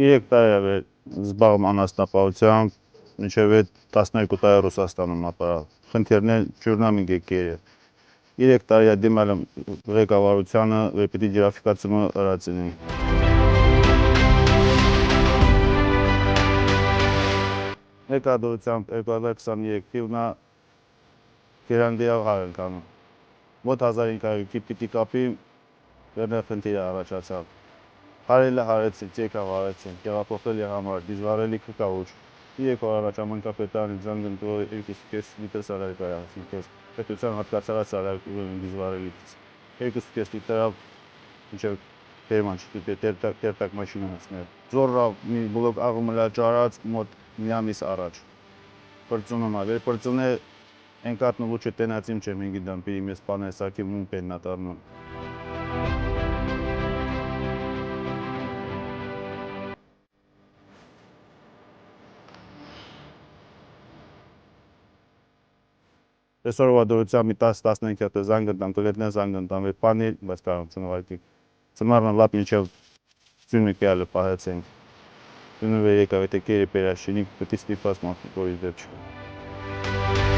3 տարի է զբաղվում անասնապահությամբ, մինչև 12 տարի Ռուսաստանում ապրել։ Խնդիրն է ջուրնամինգ եկել։ 3 տարի է դիմել եմ ղեկավարությանը, որ պիտի ջրաֆիկացումը հրացնի։ Ներկայությամբ 2023 թիվնա գերանտիա ենք անում։ Մոտ 1500 պիտի կապի, վերնը խնդիր առաջացավ։ Հարելը հարեցին, ծեկավ հարեցին, տեղափոխել համար, դիզվարելիքը կա ուչ։ 3 օր առաջ ամենկապետանի ձանգն դու 2.5 լիտր սարայ կայացին, պետության հատկացարած սարայ դիզվարելիքից։ 2.5 լիտրով մինչև ֆերման չպիտի տերտակ մաշին ունեցնել։ Զորը մի բլոկ աղմուլա ճարած մոտ մի ամիս առաջ։ Պրծունում է, վեր պրծուն է ենկատնու լուչը տենացիմ չեմ ինգիդամ պիրի մեզ պանել սակի մուն պեննա տարնում։ Այսօրվա դրությամբ մի 10-15 հատ զանգ տամ, կլետնե զանգ տամ, որ պանի, բայց կարող չնվայքի։ Ծմարնան լապ մինչև ծյունի կյալը պահեցենք։ Ծյունը վեր եկավ, եթե կերի պերաշինիկ, պտի ստիպված մարդիկ որի դեպ չկա։